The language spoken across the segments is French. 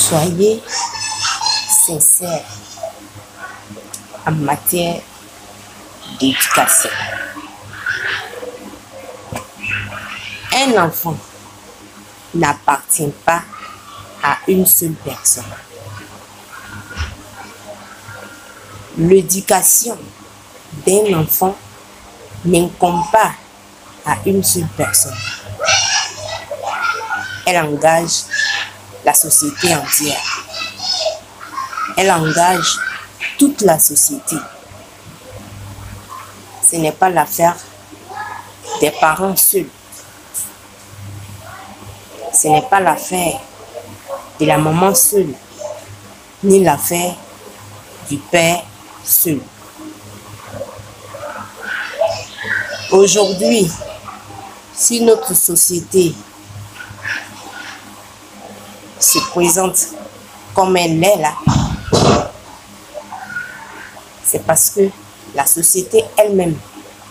Soyez sincères en matière d'éducation. Un enfant n'appartient pas à une seule personne. L'éducation d'un enfant n'incombe pas à une seule personne. Elle engage la société entière. Elle engage toute la société. Ce n'est pas l'affaire des parents seuls. Ce n'est pas l'affaire de la maman seule, ni l'affaire du père seul. Aujourd'hui, si notre société se présente comme elle est là, c'est parce que la société elle-même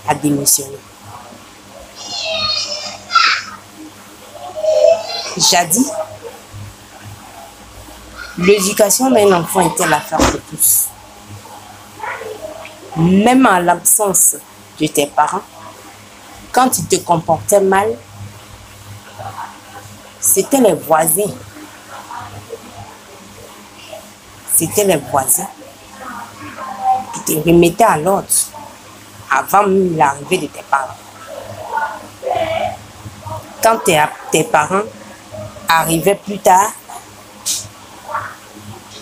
a démissionné. Jadis, l'éducation d'un enfant était l'affaire de tous. Même en l'absence de tes parents, quand ils te comportaient mal, c'était les voisins. C'était les voisins qui te remettaient à l'ordre avant même l'arrivée de tes parents. Quand tes parents arrivaient plus tard,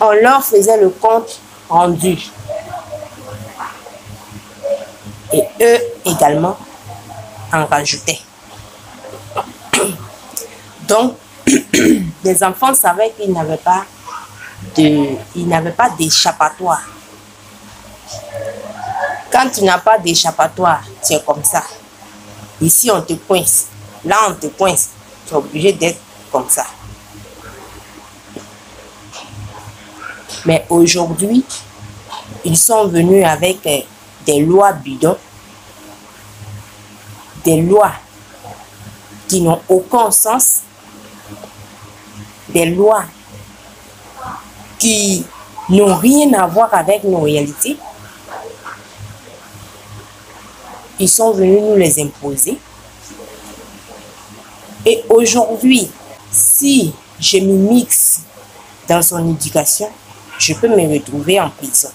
on leur faisait le compte rendu. Et eux également en rajoutaient. Donc, les enfants savaient qu'ils n'avaient pas d'échappatoire. Quand tu n'as pas d'échappatoire, tu es comme ça. Ici, on te coince. Là, on te coince. Tu es obligé d'être comme ça. Mais aujourd'hui, ils sont venus avec des lois bidons, des lois qui n'ont aucun sens, des lois qui n'ont rien à voir avec nos réalités. Ils sont venus nous les imposer. Et aujourd'hui, si je m'immisce dans son éducation, je peux me retrouver en prison.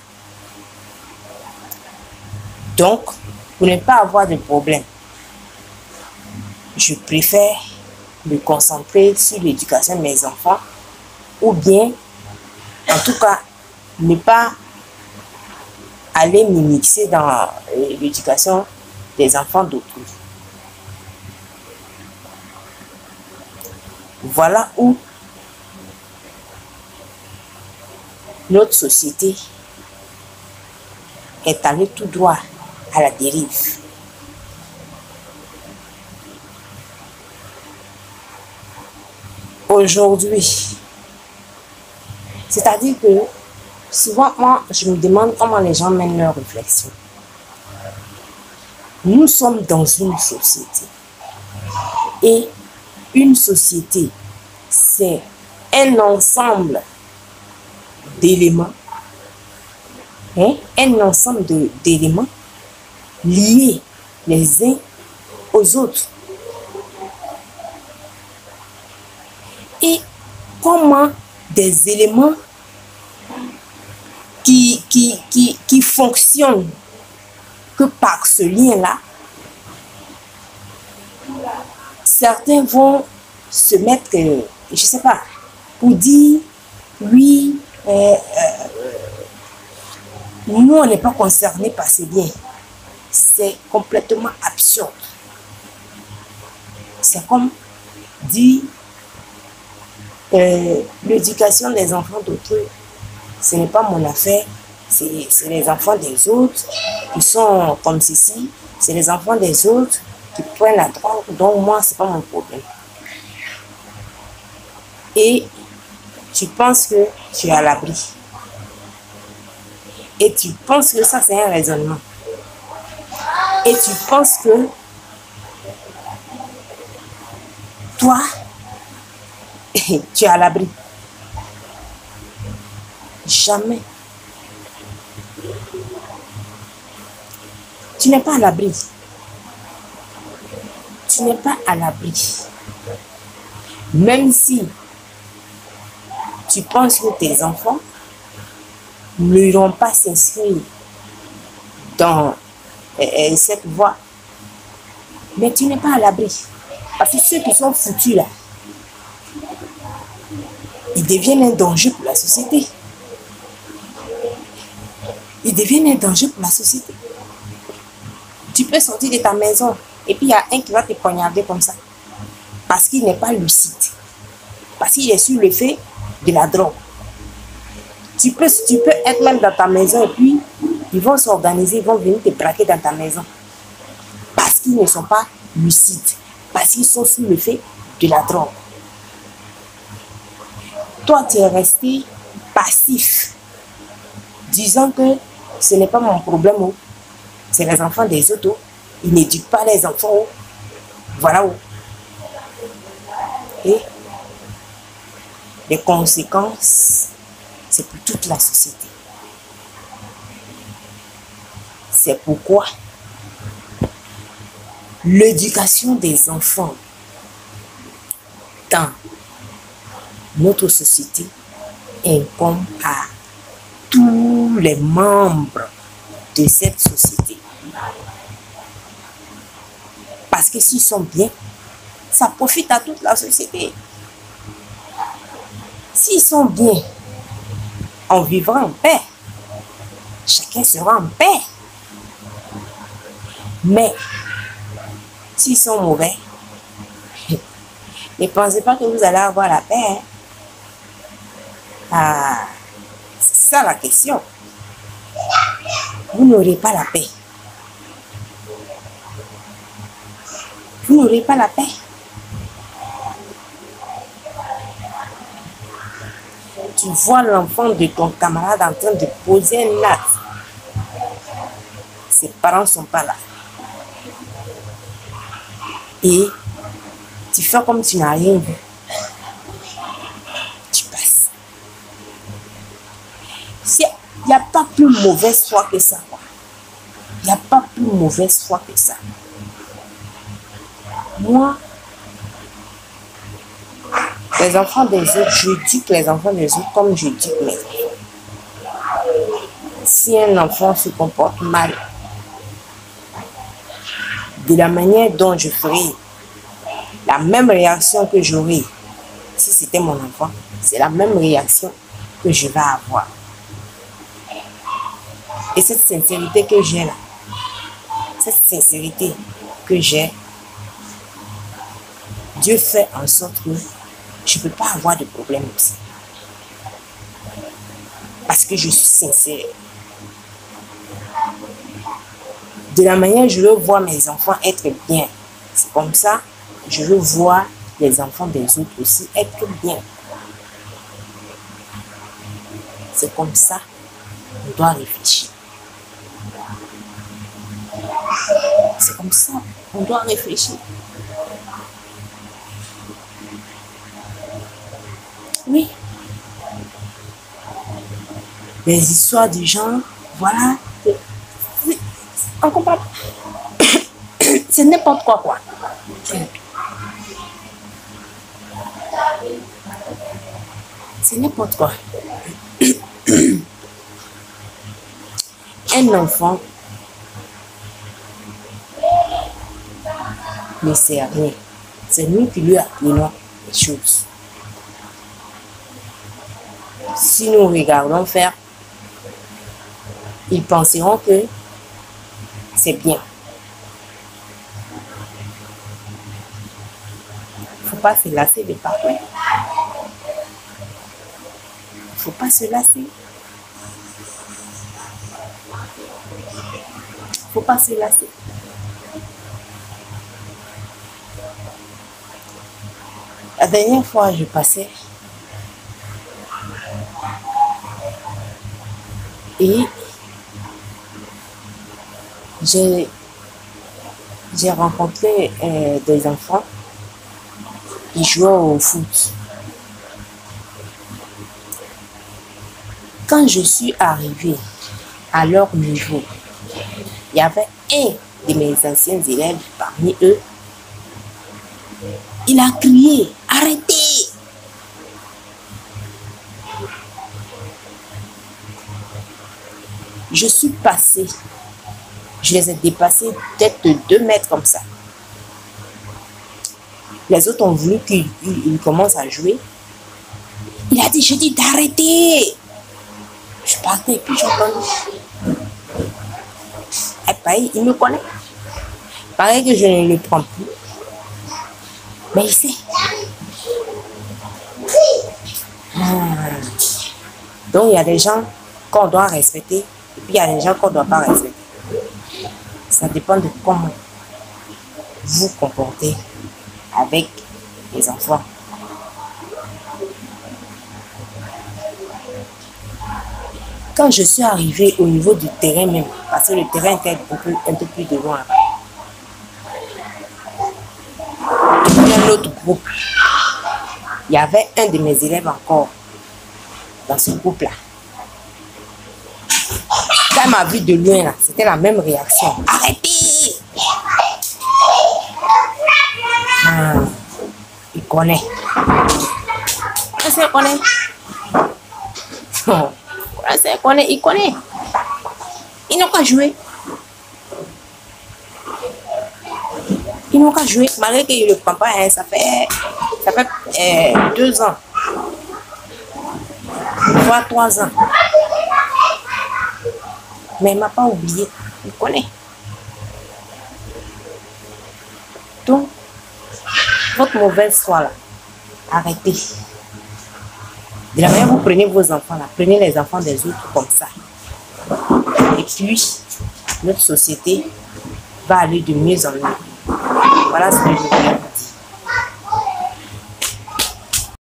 Donc, pour ne pas avoir de problème, je préfère me concentrer sur l'éducation de mes enfants ou bien, en tout cas, ne pas aller m'immiscer dans l'éducation des enfants d'autrui. Voilà où notre société est allée tout droit à la dérive. Aujourd'hui, c'est-à-dire que souvent, moi, je me demande comment les gens mènent leur réflexion. Nous sommes dans une société. Et une société, c'est un ensemble d'éléments, un ensemble d'éléments liés les uns aux autres. Et comment des éléments qui fonctionnent que par ce lien-là, certains vont se mettre, je ne sais pas, pour dire, oui, nous, on n'est pas concernés par ces liens. C'est complètement absurde. C'est comme dire, l'éducation des enfants d'autrui, ce n'est pas mon affaire, c'est les enfants des autres qui sont comme ceci, c'est les enfants des autres qui prennent la drogue, donc moi, ce n'est pas mon problème. Et tu penses que tu es à l'abri. Et tu penses que ça, c'est un raisonnement. Et tu penses que toi, tu es à l'abri. Jamais. Tu n'es pas à l'abri. Tu n'es pas à l'abri. Même si tu penses que tes enfants n'iront pas s'inscrire dans cette voie, mais tu n'es pas à l'abri. Parce que ceux qui sont foutus là, ils deviennent un danger pour la société. Ils deviennent un danger pour la société. Tu peux sortir de ta maison et puis il y a un qui va te poignarder comme ça. Parce qu'il n'est pas lucide. Parce qu'il est sur le fait de la drogue. Tu peux être même dans ta maison et puis ils vont s'organiser, ils vont venir te braquer dans ta maison. Parce qu'ils ne sont pas lucides. Parce qu'ils sont sous le fait de la drogue. Toi, tu es resté passif, disant que ce n'est pas mon problème, c'est les enfants des autres. Ils n'éduquent pas les enfants. Voilà où. Et les conséquences, c'est pour toute la société. C'est pourquoi l'éducation des enfants dans notre société incombe à tous les membres de cette société. Parce que s'ils sont bien, ça profite à toute la société. S'ils sont bien, on vivra en paix. Chacun sera en paix. Mais s'ils sont mauvais, ne pensez pas que vous allez avoir la paix. Hein? Ah, c'est ça la question. Vous n'aurez pas la paix. Vous n'aurez pas la paix. Tu vois l'enfant de ton camarade en train de poser un acte. Ses parents ne sont pas là. Et tu fais comme tu n'as rien vu. Tu passes. Il n'y a pas plus mauvaise foi que ça. Il n'y a pas plus mauvaise foi que ça. Moi, les enfants des autres, je dis que les enfants des autres comme je dis que mes enfants. Si un enfant se comporte mal, de la manière dont je ferai la même réaction que j'aurai si c'était mon enfant, c'est la même réaction que je vais avoir. Et cette sincérité que j'ai là, cette sincérité que j'ai, Dieu fait en sorte que je ne peux pas avoir de problème aussi. Parce que je suis sincère. De la manière dont je veux voir mes enfants être bien, c'est comme ça je veux voir les enfants des autres aussi être bien. C'est comme ça qu'on doit réfléchir. C'est comme ça qu'on doit réfléchir. Oui. Les histoires des gens, voilà. On comprend pas. C'est n'importe quoi. C'est n'importe quoi. Un enfant ne sait rien. C'est nous qui lui apprenons les choses. Si nous regardons faire, ils penseront que c'est bien. Il ne faut pas se lasser de partout. Il ne faut pas se lasser. Il ne faut pas se lasser. La dernière fois, je passais et j'ai rencontré des enfants qui jouaient au foot. Quand je suis arrivée à leur niveau, il y avait un de mes anciens élèves parmi eux. Il a crié, arrêtez! Je suis passée, je les ai dépassés peut-être de 2 mètres comme ça. Les autres ont voulu qu'il commence à jouer. Il a dit, je dis d'arrêter. Je partais et puis j'entends. Il me connaît. Pareil que je ne le prends plus. Mais il sait. Donc il y a des gens qu'on doit respecter. Et puis il y a des gens qu'on ne doit pas respecter. Ça dépend de comment vous comportez avec les enfants. Quand je suis arrivée au niveau du terrain même, parce que le terrain était un peu plus de loin. Et puis un autre groupe, il y avait un de mes élèves encore dans ce groupe-là. Quand il m'a vu de loin, c'était la même réaction. Arrêtez! Il connaît. Qu'est-ce qu'il connaît? Non. Il connaît. Ils n'ont qu'à jouer. Ils n'ont qu'à jouer. Malgré que le papa, hein, ça fait 2 ans. Voire 3 ans. Mais il ne m'a pas oublié. Il connaît. Donc, votre mauvaise foi là, arrêtez. De la manière vous prenez vos enfants là, prenez les enfants des autres comme ça. Et puis, notre société va aller de mieux en mieux. Voilà ce que je voulais vous dire.